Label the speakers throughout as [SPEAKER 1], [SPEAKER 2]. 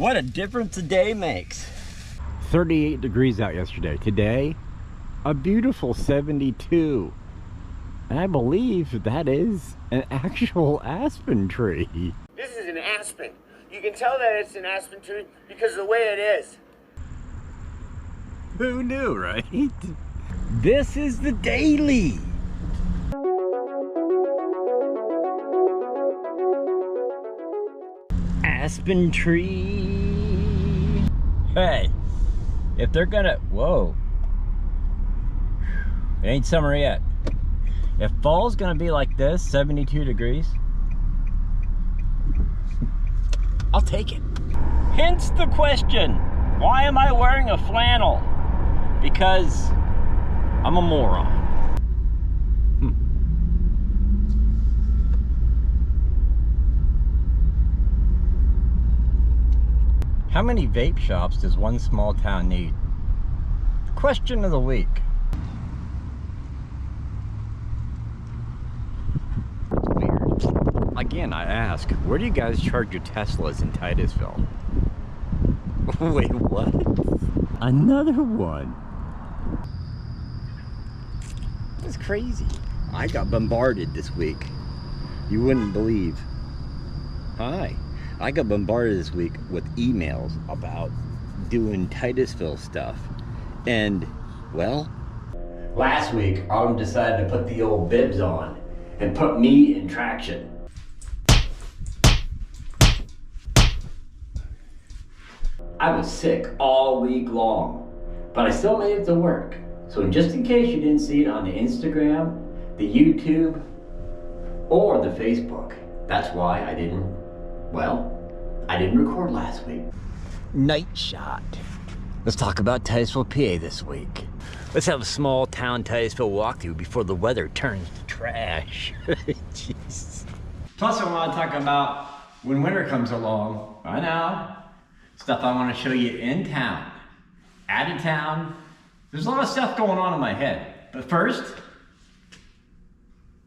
[SPEAKER 1] What a difference a day makes.
[SPEAKER 2] 38 degrees out yesterday. Today, a beautiful 72. And I believe that is an actual aspen tree.
[SPEAKER 1] This is an aspen. You can tell that it's an aspen tree because of the way it is.
[SPEAKER 2] Who knew, right? This is the daily. Aspen tree. Hey, if they're gonna, whoa. It ain't summer yet. If fall's gonna be like this, 72 degrees, I'll take it.
[SPEAKER 1] Hence the question, why am I wearing a flannel? Because I'm a moron.
[SPEAKER 2] How many vape shops does one small town need? Question of the week. It's weird. Again, I ask, where do you guys charge your Teslas in Titusville? Wait, what? Another one. That's crazy. I got bombarded this week. You wouldn't believe. Hi. I got bombarded this week with emails about doing Titusville stuff. And, well, last week, Autumn decided to put the old bibs on and put me in traction. I was sick all week long, but I still made it to work. So just in case you didn't see it on the Instagram, the YouTube, or the Facebook, that's why I didn't record last week. Night shot. Let's talk about Titusville, PA this week. Let's have a small town Titusville walkthrough before the weather turns to trash. Jeez. Plus I want to talk about when winter comes along. I know. Stuff I want to show you in town, out of town. There's a lot of stuff going on in my head. But first,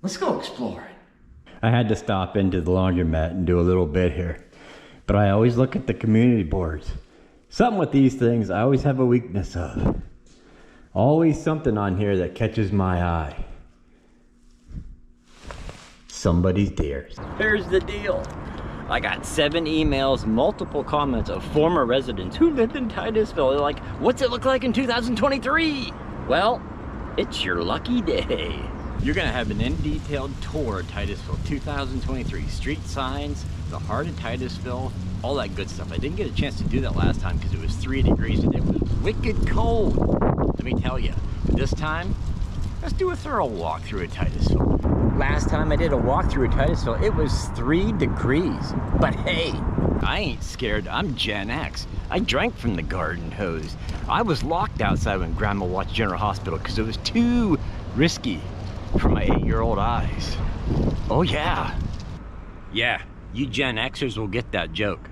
[SPEAKER 2] let's go exploring. I had to stop into the laundromat and do a little bit here. But I always look at the community boards. Something with these things I always have a weakness of. Always something on here that catches my eye. Somebody's dares. Here's the deal. I got 7 emails, multiple comments of former residents who lived in Titusville. They're like, what's it look like in 2023? Well, it's your lucky day. You're gonna have an in-detailed tour of Titusville 2023. Street signs, the heart of Titusville, all that good stuff. I didn't get a chance to do that last time because it was 3 degrees and it was wicked cold. Let me tell you, but this time, let's do a thorough walkthrough of Titusville. Last time I did a walkthrough of Titusville, it was 3 degrees. But hey, I ain't scared, I'm Gen X. I drank from the garden hose. I was locked outside when Grandma watched General Hospital because it was too risky for my 8-year-old eyes. Oh yeah. Yeah, you Gen Xers will get that joke.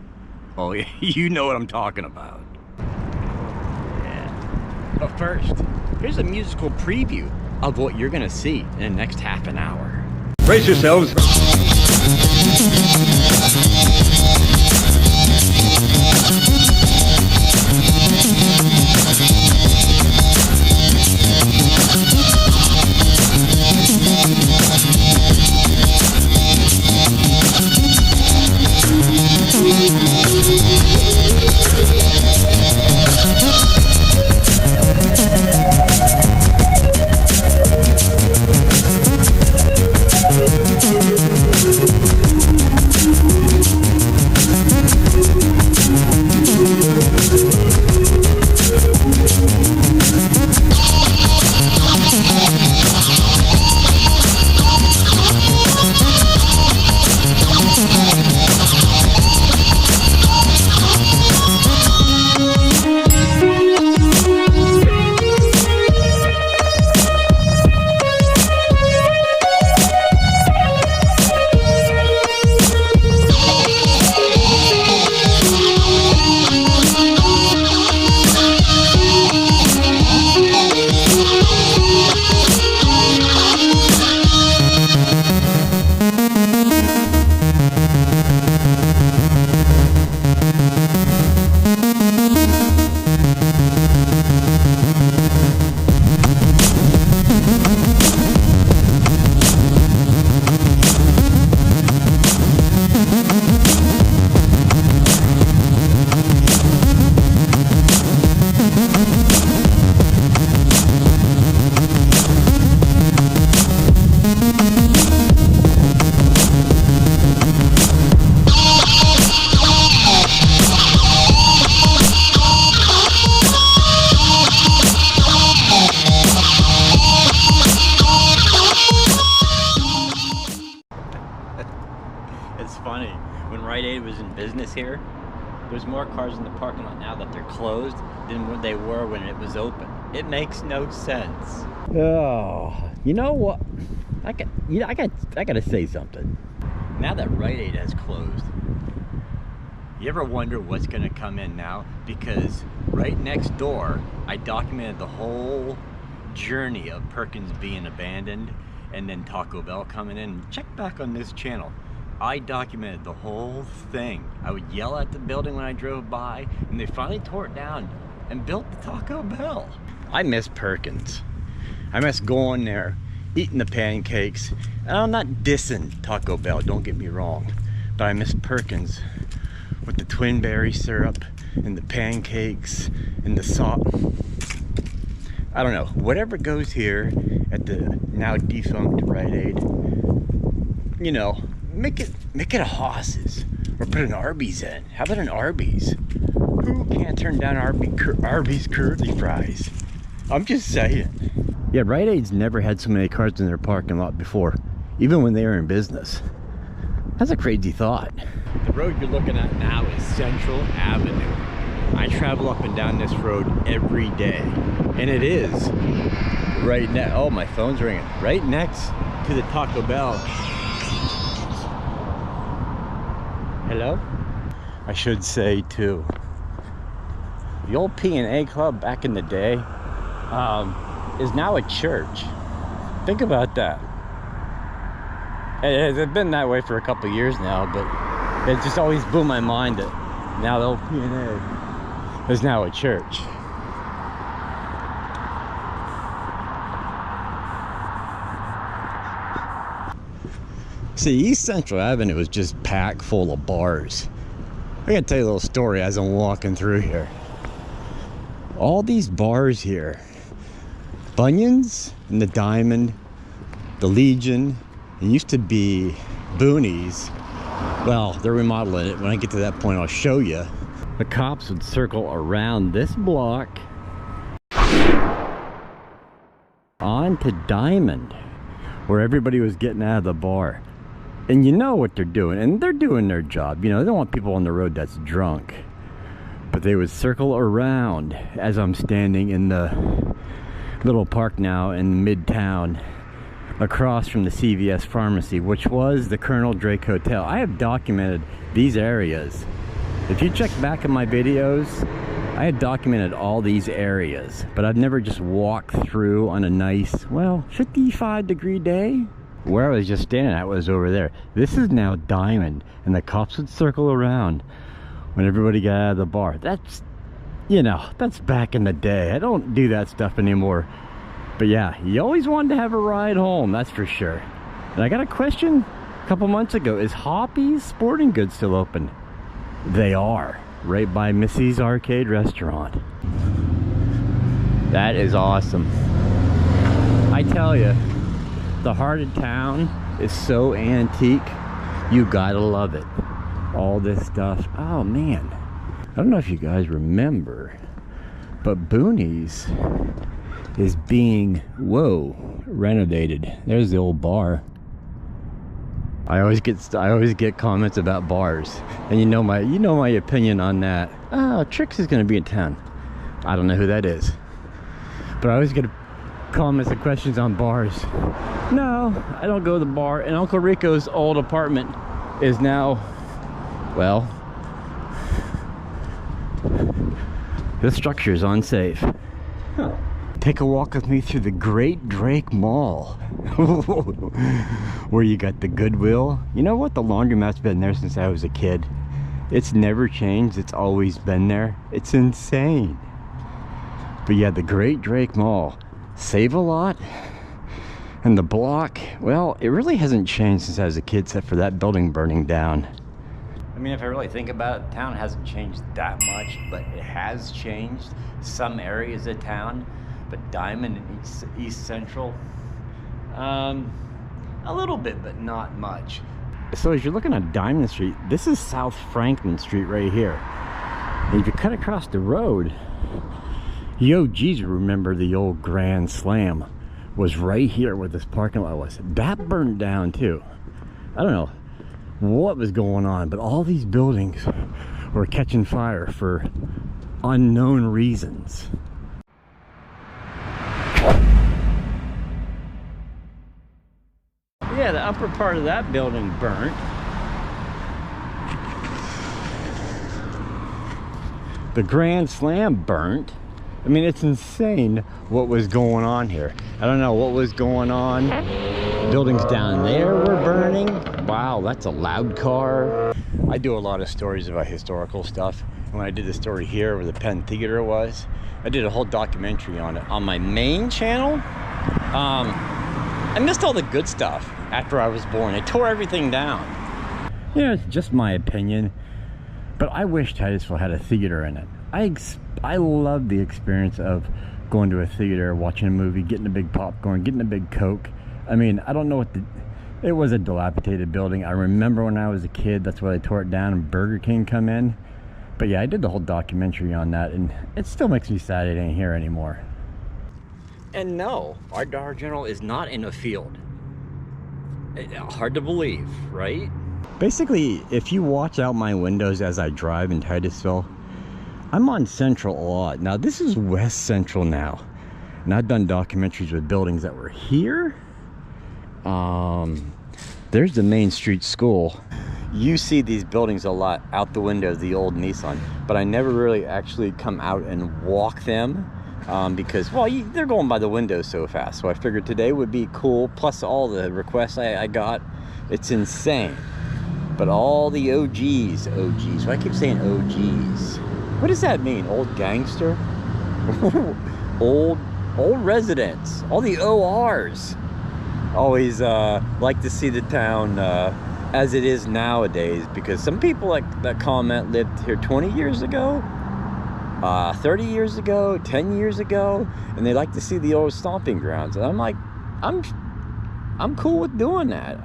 [SPEAKER 2] Oh yeah, you know what I'm talking about. Yeah. But first, here's a musical preview of what you're gonna see in the next half an hour.
[SPEAKER 3] Brace yourselves.
[SPEAKER 2] Aid was in business here, there's more cars in the parking lot now that they're closed than when they were when it was open. It makes no sense. Oh, you know what? I gotta say something. Now that Rite Aid has closed, you ever wonder what's gonna come in now? Because right next door, I documented the whole journey of Perkins being abandoned and then Taco Bell coming in. Check back on this channel. I documented the whole thing. I would yell at the building when I drove by, and they finally tore it down and built the Taco Bell. I miss Perkins. I miss going there, eating the pancakes. And I'm not dissing Taco Bell, don't get me wrong, but I miss Perkins with the twin berry syrup and the pancakes and the salt. I don't know, whatever goes here at the now defunct Rite Aid, you know, make it a Hoss's or put an Arby's in. How about an Arby's? Who can't turn down Arby's curly fries? I'm just saying. Yeah, Rite Aid's never had so many cars in their parking lot before, even when they were in business. That's a crazy thought. The road you're looking at now is Central Avenue. I travel up and down this road every day, and it is right now. Oh, my phone's ringing. Right next to the Taco Bell. Hello? I should say too, the old P&A Club back in the day is now a church. Think about that. It's been that way for a couple of years now, but it just always blew my mind that now the old P&A is now a church. See, East Central Avenue is just packed full of bars. I gotta tell you a little story as I'm walking through here. All these bars here, Bunyan's and the Diamond, the Legion, it used to be Boonies. Well, they're remodeling it. When I get to that point, I'll show you. The cops would circle around this block onto Diamond, where everybody was getting out of the bar. And you know what they're doing, and they're doing their job. You know, they don't want people on the road that's drunk. But they would circle around as I'm standing in the little park now in Midtown, across from the CVS pharmacy, which was the Colonel Drake Hotel. I have documented these areas. If you check back in my videos, I had documented all these areas, but I've never just walked through on a nice, well, 55-degree day. Where I was just standing at was over there. This is now Diamond, and the cops would circle around when everybody got out of the bar. That's, you know, that's back in the day. I don't do that stuff anymore. But yeah, you always wanted to have a ride home, that's for sure. And I got a question a couple months ago. Is Hoppy's Sporting Goods still open? They are, right by Missy's Arcade Restaurant. That is awesome. I tell you, the heart of town is so antique, you gotta love it. All this stuff. Oh man, I don't know if you guys remember, but Boonies is being, whoa, renovated. There's the old bar. I always get comments about bars, and you know my opinion on that. Oh, Trix is gonna be in town. I don't know who that is, but I always get comments and questions on bars. No, I don't go to the bar. And Uncle Rico's old apartment is now, well, the structure is unsafe. Huh. Take a walk with me through the Great Drake Mall, where you got the Goodwill. You know what? The laundromat's been there since I was a kid. It's never changed. It's always been there. It's insane. But yeah, the Great Drake Mall. Save a lot. And the block, well, it really hasn't changed since I was a kid, except for that building burning down. I mean, if I really think about it, town hasn't changed that much, but it has changed some areas of town. But Diamond and East Central, a little bit, but not much. So as you're looking at Diamond Street, this is South Franklin Street right here. And if you cut across the road, the OGs remember the old Grand Slam was right here where this parking lot was. That burned down too. I don't know. what was going on, but all these buildings were catching fire for unknown reasons. Yeah, the upper part of that building burnt. The Grand Slam burnt. I mean, it's insane what was going on here. I don't know what was going on. Buildings down there were burning. Wow, that's a loud car. I do a lot of stories about historical stuff. And when I did the story here where the Penn Theater was, I did a whole documentary on it on my main channel. I missed all the good stuff after I was born. They tore everything down. Yeah, it's just my opinion, but I wish Titusville had a theater in it. I love the experience of going to a theater, watching a movie, getting a big popcorn, getting a big Coke. I mean, I don't know what it was a dilapidated building. I remember when I was a kid, that's why they tore it down and Burger King come in. But yeah, I did the whole documentary on that, and it still makes me sad it ain't here anymore. And no, our Dollar General is not in a field. Hard to believe, right? Basically, if you watch out my windows as I drive in Titusville, I'm on Central a lot. Now, this is West Central now. And I've done documentaries with buildings that were here. There's the Main Street School. You see these buildings a lot out the window of the old Nissan, but I never really actually come out and walk them because, well, they're going by the window so fast. So I figured today would be cool, plus all the requests I got. It's insane. But all the OGs, why I keep saying OGs? What does that mean? Old gangster? old residents, all the ORs. Always like to see the town as it is nowadays, because some people that comment lived here 20 years ago, 30 years ago, 10 years ago, and they like to see the old stomping grounds. And I'm like, I'm cool with doing that.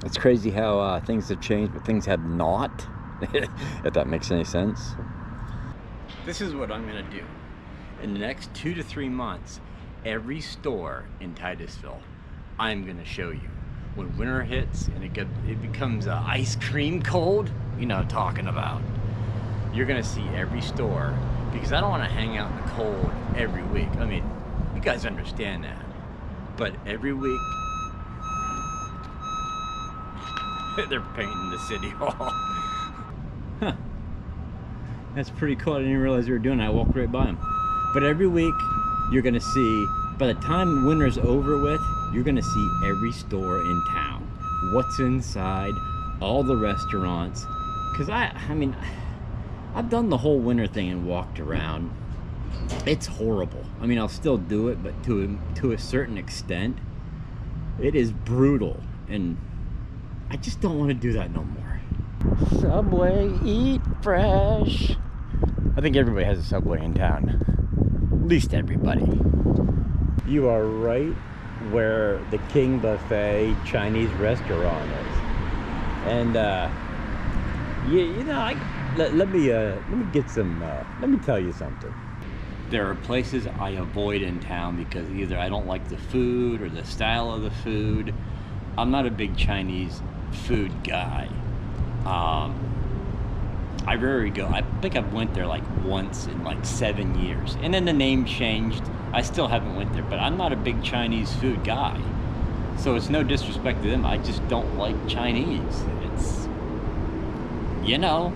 [SPEAKER 2] It's crazy how things have changed, but things have not, if that makes any sense. This is what I'm gonna do. In the next 2 to 3 months, every store in Titusville, I'm gonna show you. When winter hits and it becomes ice cream cold, you know what I'm talking about. You're gonna see every store, because I don't wanna hang out in the cold every week. I mean, you guys understand that. But every week, they're painting the city hall. Huh. That's pretty cool. I didn't even realize they were doing that. I walked right by them. But every week, you're gonna see, by the time winter's over with, you're gonna see every store in town. What's inside, all the restaurants. Cause I mean, I've done the whole winter thing and walked around. It's horrible. I mean, I'll still do it, but to a certain extent, it is brutal. And I just don't want to do that no more. Subway, eat fresh. I think everybody has a Subway in town. At least everybody. You are right where the King Buffet Chinese restaurant is. And you know, let me tell you something. There are places I avoid in town because either I don't like the food or the style of the food. I'm not a big Chinese food guy. I rarely go. I think I've went there like once in like 7 years, and then the name changed. I still haven't went there, but I'm not a big Chinese food guy. So it's no disrespect to them. I just don't like Chinese. It's, you know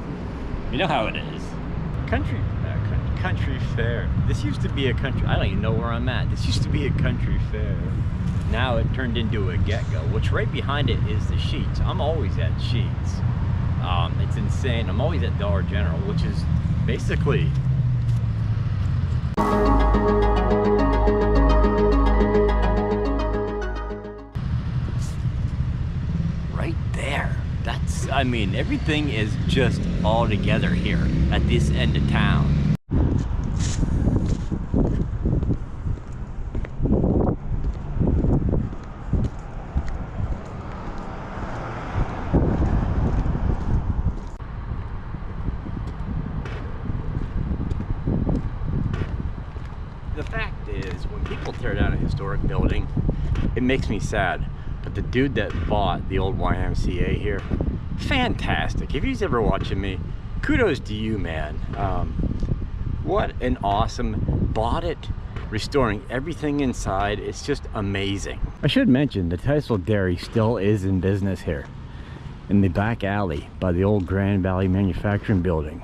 [SPEAKER 2] how it is. Country fair. This used to be a country. I don't even know where I'm at. This used to be a country fair. Now it turned into a Get-Go, which right behind it is the Sheets. I'm always at Sheets. It's insane. I'm always at Dollar General, which is basically right there. That's, I mean, everything is just all together here at this end of town. The fact is, when people tear down a historic building, it makes me sad. But the dude that bought the old YMCA here, fantastic. If he's ever watching me, kudos to you, man. What an awesome, bought it, restoring everything inside. It's just amazing. I should mention the Titusville Dairy still is in business here in the back alley by the old Grand Valley Manufacturing Building.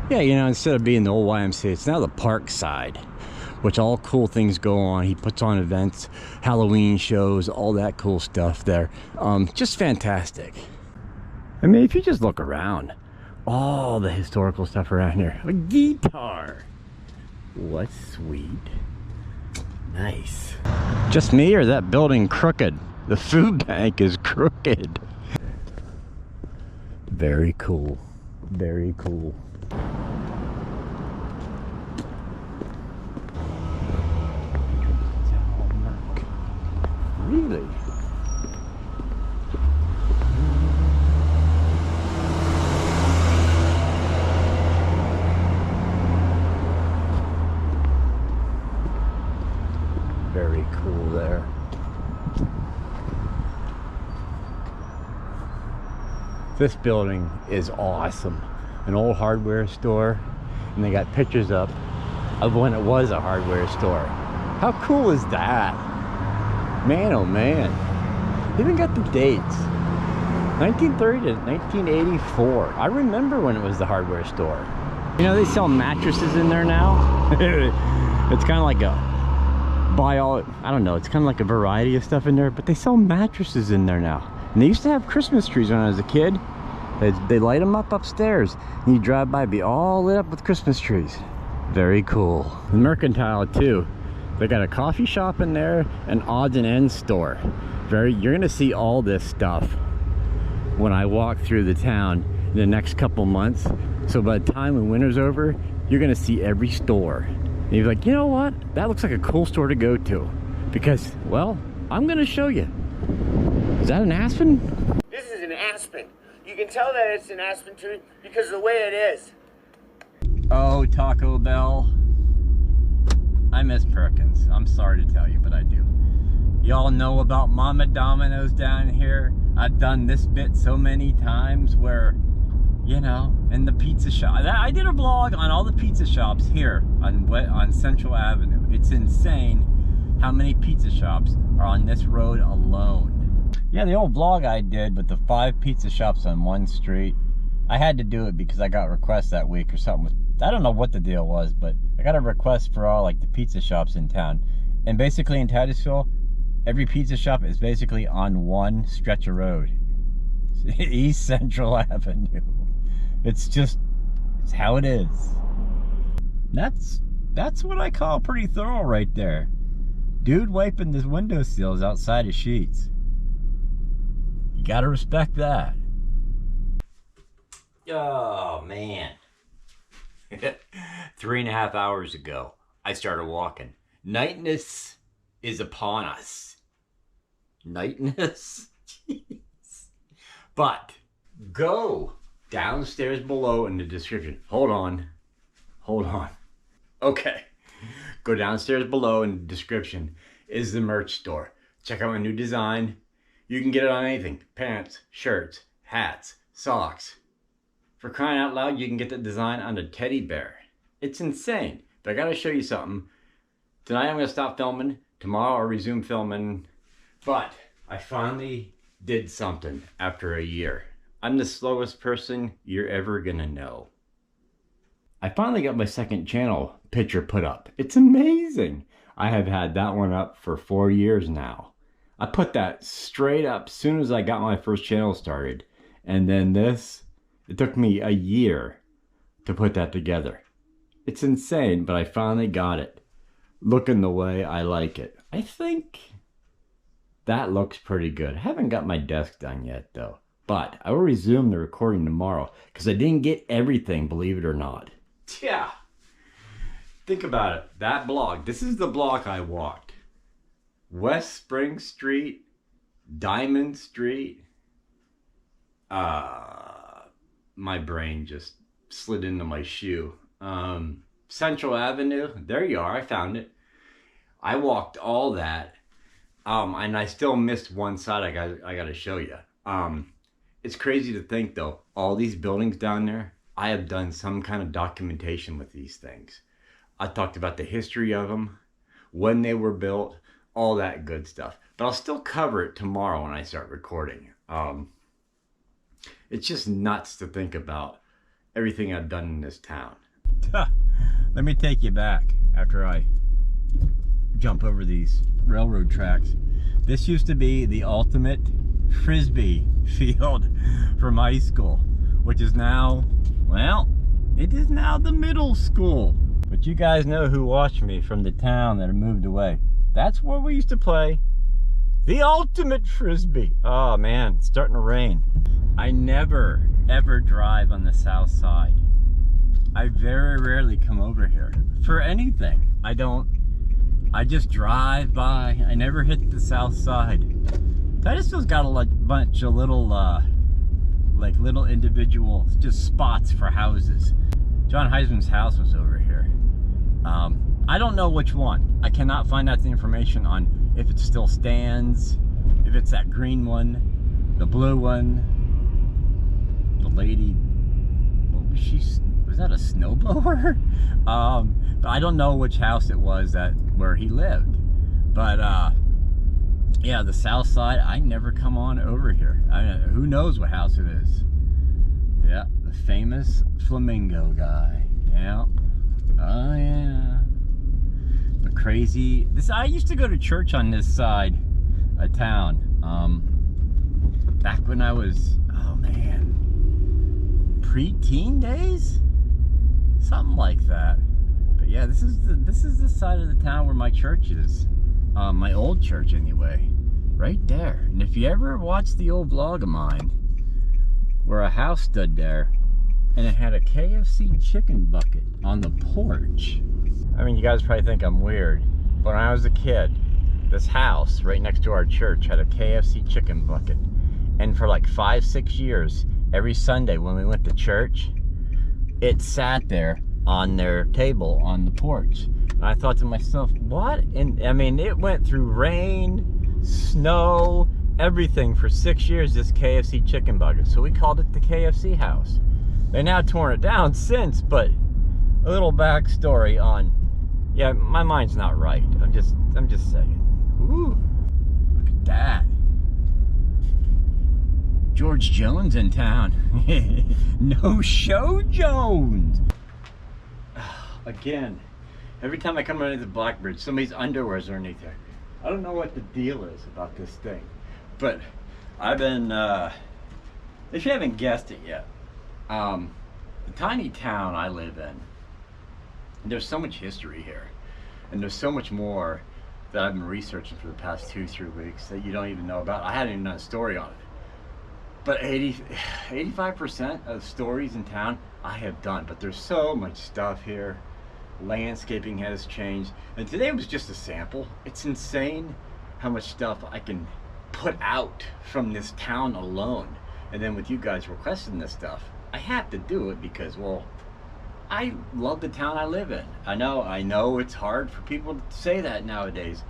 [SPEAKER 2] Yeah, you know, instead of being the old YMCA, it's now the park side, which all cool things go on. He puts on events, Halloween shows, all that cool stuff there. Just fantastic. I mean, if you just look around, all the historical stuff around here. A guitar. What's sweet. Nice. Just me, or that building crooked? The food bank is crooked. Very cool. Very cool. Really? Very cool there. This building is awesome. An old hardware store, and they got pictures up of when it was a hardware store. How cool is that? Man, oh man. They even got the dates. 1930 to 1984. I remember when it was the hardware store. You know, they sell mattresses in there now. It's kind of like a I don't know, it's kind of like a variety of stuff in there, but they sell mattresses in there now. And they used to have Christmas trees when I was a kid. They light them up upstairs, and you drive by, be all lit up with Christmas trees. Very cool. The Mercantile too. They got a coffee shop in there, an odds and ends store. You're gonna see all this stuff when I walk through the town in the next couple months. So by the time when winter's over, you're gonna see every store. And you're like, you know what? That looks like a cool store to go to. Because, well, I'm gonna show you. Is that an aspen?
[SPEAKER 3] This is an aspen. You can tell that it's an aspen tree because of the way it is.
[SPEAKER 2] Oh, Taco Bell. I miss Perkins. I'm sorry to tell you, but I do. Y'all know about Mama Domino's down here. I've done this bit so many times where, you know, in the pizza shop. I did a vlog on all the pizza shops here on Central Avenue. It's insane how many pizza shops are on this road alone. Yeah, the old vlog I did with the 5 pizza shops on one street. I had to do it because I got requests that week or something. I don't know what the deal was, but I got a request for all like the pizza shops in town. And basically in Titusville, every pizza shop is basically on one stretch of road. East Central Avenue. It's how it is. That's what I call pretty thorough right there. Dude wiping his window sills outside his sheets. You gotta respect that. Oh man. 3.5 hours ago, I started walking. Nightness is upon us. Nightness? Jeez. But go downstairs below in the description. Hold on. Okay. Go downstairs below in the description is the merch store. Check out my new design. You can get it on anything. Pants, shirts, hats, socks. For crying out loud, you can get the design on a teddy bear. It's insane. But I gotta show you something. Tonight I'm gonna stop filming. Tomorrow I'll resume filming. But I finally did something after a year. I'm the slowest person you're ever gonna know. I finally got my second channel picture put up. It's amazing. I have had that one up for 4 years now. I put that straight up as soon as I got my first channel started. And then this, it took me a year to put that together. It's insane, but I finally got it looking the way I like it. I think that looks pretty good. I haven't got my desk done yet though, but I will resume the recording tomorrow because I didn't get everything, believe it or not. Yeah, think about it. That block, this is the block I walked. West Spring Street, Diamond Street. My brain just slid into my shoe. Central Avenue, there you are, I found it. I walked all that And I still missed one side I got to show you. It's crazy to think though, all these buildings down there, I have done some kind of documentation with these things. I talked about the history of them, when they were built, all that good stuff. But I'll still cover it tomorrow when I start recording. It's just nuts to think about everything I've done in this town. Let me take you back after I jump over these railroad tracks. This used to be the ultimate frisbee field from high school, which is now, well, it is now the middle school. But you guys know who watched me from the town that had moved away. That's where we used to play the ultimate frisbee. Oh man, it's starting to rain. I never ever drive on the south side. I very rarely come over here for anything. I just drive by. I never hit the south side. Titusville's got a bunch of little, like little individual just spots for houses. John Heisman's house was over here. I don't know which one. I cannot find out the information on if it still stands, if it's that green one, the blue one, the lady, what was she, was that a snowblower? But I don't know which house it was where he lived. But yeah, the south side, I never come on over here. Who knows what house it is? Yeah, the famous flamingo guy. Yeah. Oh yeah. The crazy. I used to go to church on this side of town. Back when I was, oh man, pre-teen days, something like that. But yeah, this is the side of the town where my church is. My old church anyway, right there. And if you ever watched the old vlog of mine, where a house stood there, and it had a KFC chicken bucket on the porch. I mean, you guys probably think I'm weird, but when I was a kid, this house right next to our church had a KFC chicken bucket. And for like 5-6 years, every Sunday when we went to church, it sat there on their table on the porch. And I thought to myself, what? And I mean, it went through rain, snow, everything for 6 years, this KFC chicken bucket. So we called it the KFC house. They now torn it down since, but a little backstory on, yeah, my mind's not right. I'm just saying. Ooh, look at that. George Jones in town. No show Jones. Again, every time I come underneath the Blackbridge, somebody's underwear's underneath there. I don't know what the deal is about this thing, but I've been, if you haven't guessed it yet, the tiny town I live in, there's so much history here, and there's so much more that I've been researching for the past 2-3 weeks that you don't even know about. I hadn't even done a story on it. But 85% of stories in town I have done, but there's so much stuff here. Landscaping has changed, and today was just a sample. It's insane how much stuff I can put out from this town alone. And then with you guys requesting this stuff, I have to do it because, well, I love the town I live in. I know it's hard for people to say that nowadays,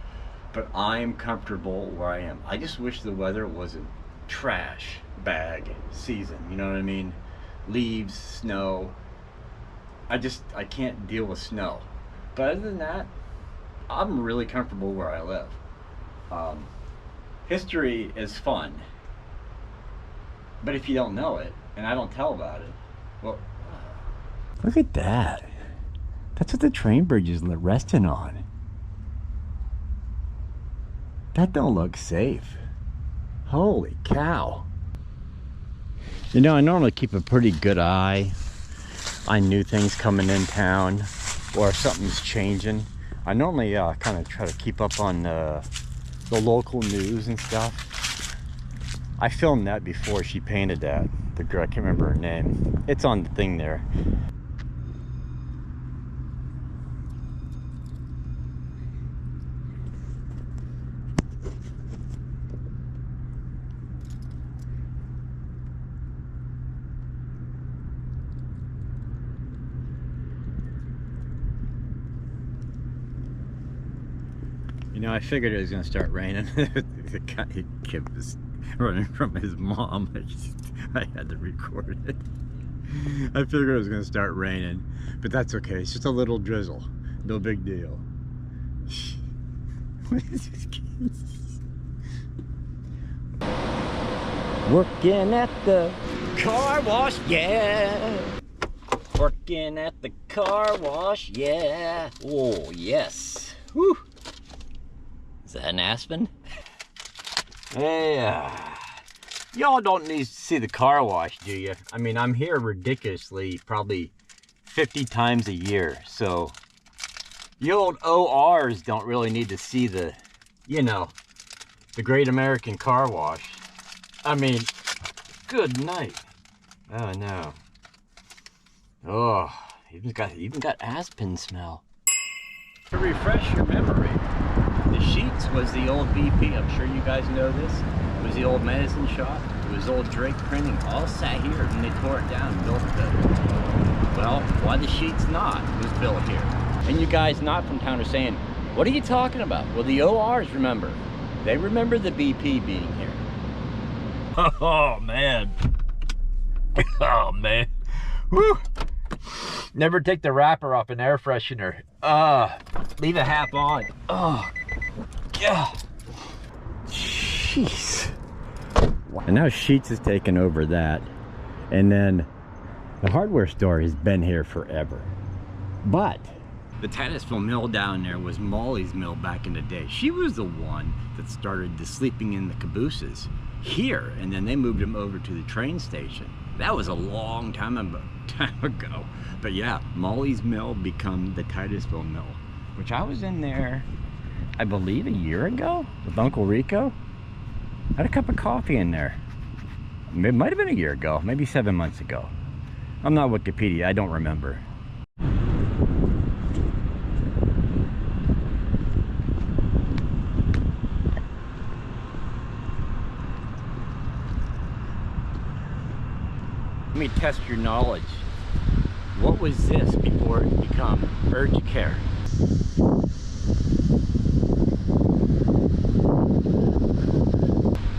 [SPEAKER 2] but I'm comfortable where I am. I just wish the weather wasn't trash bag season, you know what I mean? Leaves, snow. I can't deal with snow. But other than that, I'm really comfortable where I live. History is fun, but if you don't know it, and I don't tell about it, well, look at that. That's what the train bridge is resting on. That don't look safe. Holy cow. You know, I normally keep a pretty good eye on new things coming in town, or if something's changing. I normally kind of try to keep up on the local news and stuff. I filmed that before she painted that. The girl, I can't remember her name. It's on the thing there. You know, I figured it was gonna start raining. The kid was running from his mom. I had to record it. I figured it was gonna start raining, but that's okay. It's just a little drizzle. No big deal. What is this kid? Working at the car wash, yeah. Working at the car wash, yeah. Oh, yes. Whew. Is that an aspen? Hey, y'all don't need to see the car wash, do you? I mean, I'm here ridiculously, probably 50 times a year, so you old ORs don't really need to see the, you know, the Great American Car Wash. I mean, good night. Oh no. Oh, even got aspen smell. To refresh your memory, the Sheets was the old BP. I'm sure you guys know this. It was the old medicine shop. It was old Drake Printing. All sat here, and they tore it down and built it. Well, why the Sheets not? It was built here. And you guys not from town are saying, what are you talking about? Well, the ORs remember. They remember the BP being here. Oh man. Oh man. Woo. Never take the wrapper off an air freshener. Leave a half on. Oh, yeah. Jeez. And now Sheets has taken over that. And then the hardware store has been here forever. But the Titusville mill down there was Molly's mill back in the day. She was the one that started the sleeping in the cabooses here, and then they moved them over to the train station. That was a long time ago. But yeah, Molly's mill become the Titusville mill, which I was in there, I believe, a year ago with Uncle Rico. I had a cup of coffee in there. It might have been a year ago, maybe 7 months ago. I'm not Wikipedia, I don't remember. Let me test your knowledge. What was this before it became Urgicare?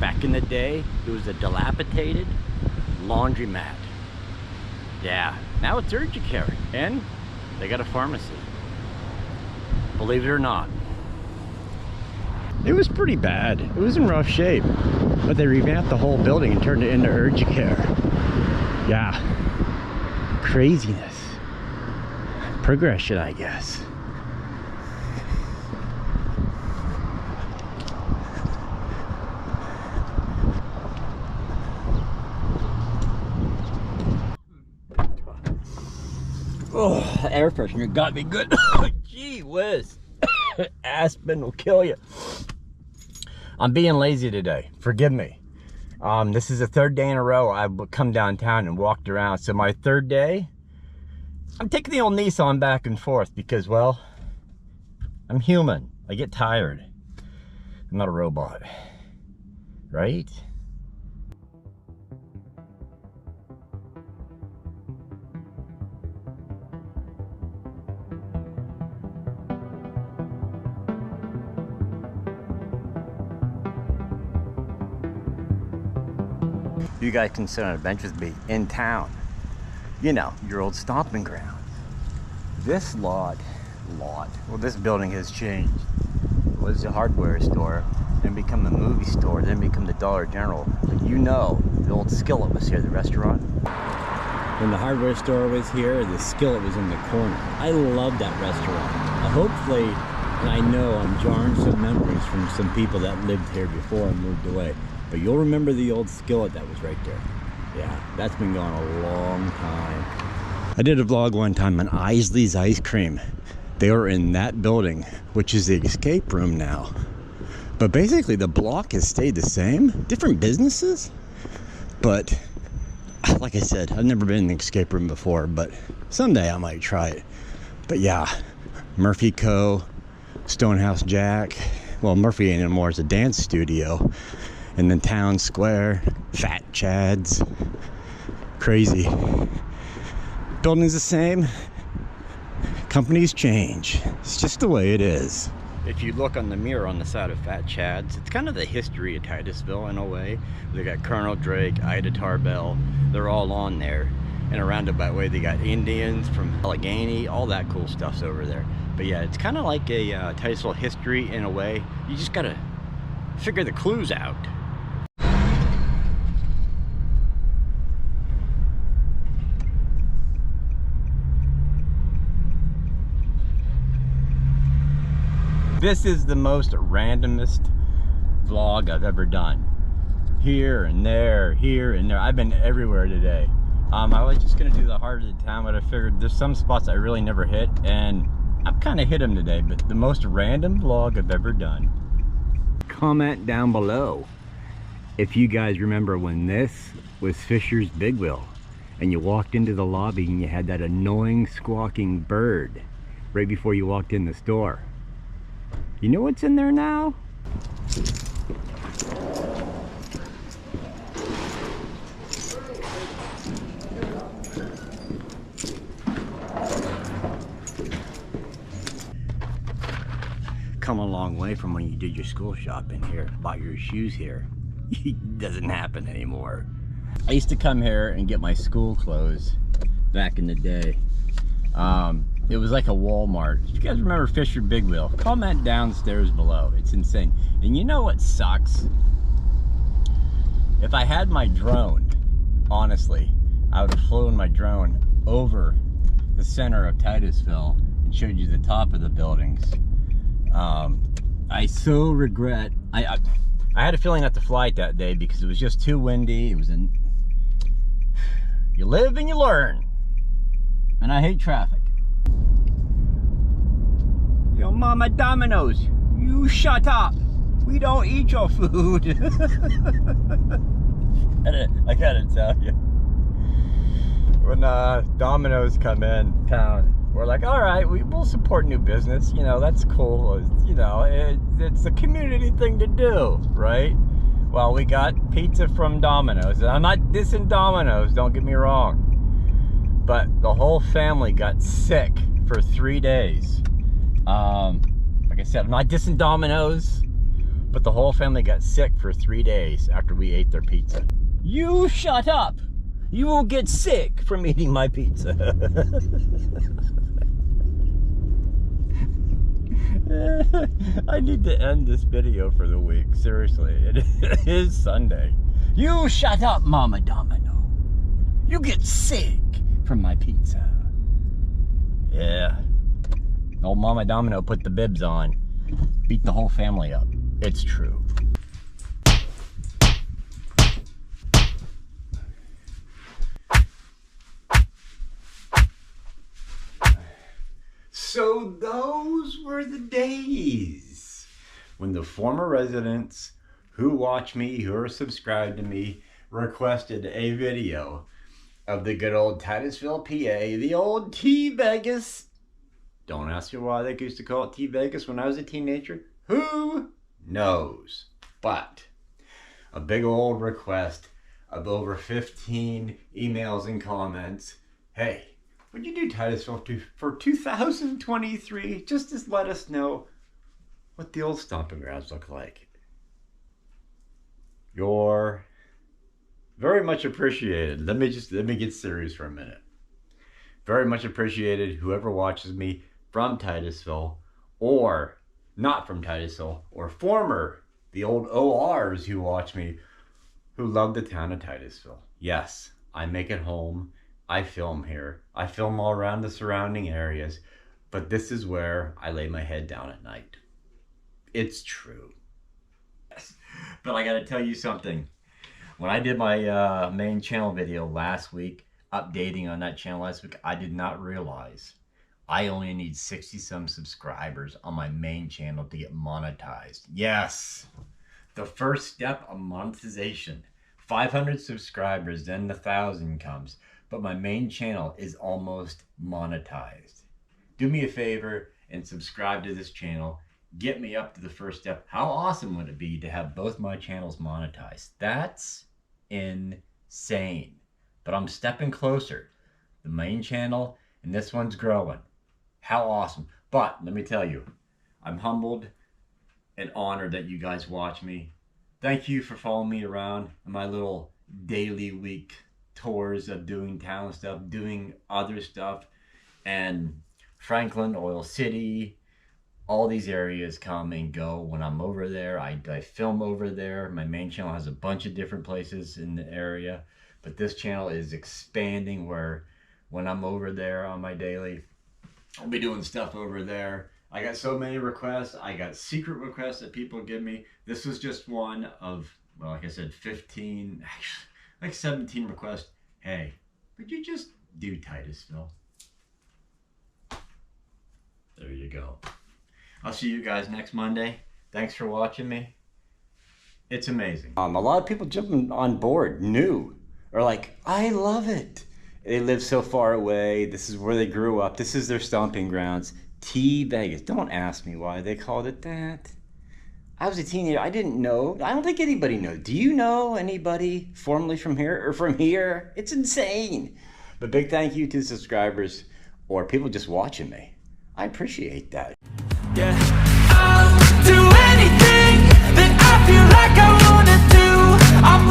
[SPEAKER 2] Back in the day, it was a dilapidated laundromat. Yeah, now it's Urgicare, and they got a pharmacy. Believe it or not. It was pretty bad. It was in rough shape, but they revamped the whole building and turned it into Urgicare. Yeah, craziness. Progression, I guess. Oh, air freshener got me good. Gee whiz. Aspen will kill you. I'm being lazy today. Forgive me. This is the third day in a row I've come downtown and walked around. So my third day, I'm taking the old Nissan back and forth because, well, I'm human. I get tired. I'm not a robot, right? You guys can sit on a bench with me in town. You know, your old stomping ground. This well, this building has changed. It was a hardware store, then become a movie store, then become the Dollar General. But you know, the old Skillet was here, the restaurant. When the hardware store was here, the Skillet was in the corner. I love that restaurant. Hopefully, and I know I'm jarring some memories from some people that lived here before and moved away. But you'll remember the old Skillet that was right there. Yeah, that's been gone a long time. I did a vlog one time on Isley's Ice Cream. They were in that building, which is the escape room now. But basically the block has stayed the same. Different businesses. But like I said, I've never been in the escape room before, but someday I might try it. But yeah, Murphy Co., Stonehouse Jack. Well, Murphy ain't anymore, it's a dance studio. And then Town Square, Fat Chad's, crazy. Building's the same, companies change. It's just the way it is. If you look on the mirror on the side of Fat Chad's, it's kind of the history of Titusville in a way. They got Colonel Drake, Ida Tarbell, they're all on there. In a roundabout way, they got Indians from Allegheny, all that cool stuff's over there. But yeah, it's kind of like a Titusville history in a way. You just gotta figure the clues out. This is the most randomest vlog I've ever done. Here and there, here and there. I've been everywhere today. I was just gonna do the heart of the town, but I figured there's some spots I really never hit, and I've kind of hit them today, but the most random vlog I've ever done. Comment down below if you guys remember when this was Fisher's Big Wheel, and you walked into the lobby and you had that annoying squawking bird right before you walked in the store. You know what's in there now? Come a long way from when you did your school shopping here, bought your shoes here. It doesn't happen anymore. I used to come here and get my school clothes back in the day. It was like a Walmart. If you guys remember Fisher Big Wheel, comment downstairs below. It's insane. And you know what sucks? If I had my drone, honestly, I would have flown my drone over the center of Titusville and showed you the top of the buildings. I so regret, I had a feeling not to fly it that day because it was just too windy. It was you live and you learn. And I hate traffic. Yo, Mama Domino's, you shut up. We don't eat your food. I gotta tell you, when Domino's come in town, we're like, all right, we'll support new business. You know, that's cool. You know, it's a community thing to do, right? Well, we got pizza from Domino's. And I'm not dissing Domino's, don't get me wrong. But the whole family got sick for 3 days. Like I said, I'm not dissing Domino's, but the whole family got sick for 3 days after we ate their pizza. You shut up! You will get sick from eating my pizza. I need to end this video for the week. Seriously, it is Sunday. You shut up, Mama Domino. You get sick from my pizza. Yeah. Old Mama Domino put the bibs on. Beat the whole family up. It's true. So those were the days when the former residents who watch me, who are subscribed to me, requested a video of the good old Titusville, PA, the old T Vegas. Don't ask me why they used to call it T Vegas when I was a teenager. Who knows? But a big old request of over 15 emails and comments. Hey, would you do Titusville for 2023? Just to let us know what the old stomping grounds look like. You're very much appreciated. Let me get serious for a minute. Very much appreciated whoever watches me from Titusville or not from Titusville, or former, the old ORs who watch me, who love the town of Titusville. Yes, I make it home. I film here. I film all around the surrounding areas, but this is where I lay my head down at night. It's true. Yes. But I gotta tell you something. When I did my main channel video last week, updating on that channel last week, I did not realize I only need 60-some subscribers on my main channel to get monetized. Yes, the first step of monetization. 500 subscribers, then the 1,000 comes. But my main channel is almost monetized. Do me a favor and subscribe to this channel. Get me up to the first step. How awesome would it be to have both my channels monetized? That's insane. But I'm stepping closer. The main channel and this one's growing. How awesome. But let me tell you, I'm humbled. an honor that you guys watch me. Thank you for following me around on my little daily week tours of doing town stuff, doing other stuff, and Franklin, Oil City, all these areas come and go when I'm over there. I film over there. My main channel has a bunch of different places in the area, but this channel is expanding where when I'm over there on my daily, I'll be doing stuff over there. I got so many requests. I got secret requests that people give me. This was just one of, well, like I said, 15, actually, like 17 requests. Hey, would you just do Titusville? There you go. I'll see you guys next Monday. Thanks for watching me. It's amazing. A lot of people jumping on board, new, are like, I love it. They live so far away. This is where they grew up. This is their stomping grounds. T Vegas. Don't ask me why they called it that. I was a teenager. I didn't know. I don't think anybody knows. Do you know anybody formerly from here or from here? It's insane. But big thank you to subscribers or people just watching me. I appreciate that.
[SPEAKER 4] Yeah, I'll do anything that I feel like I wanna do. I'm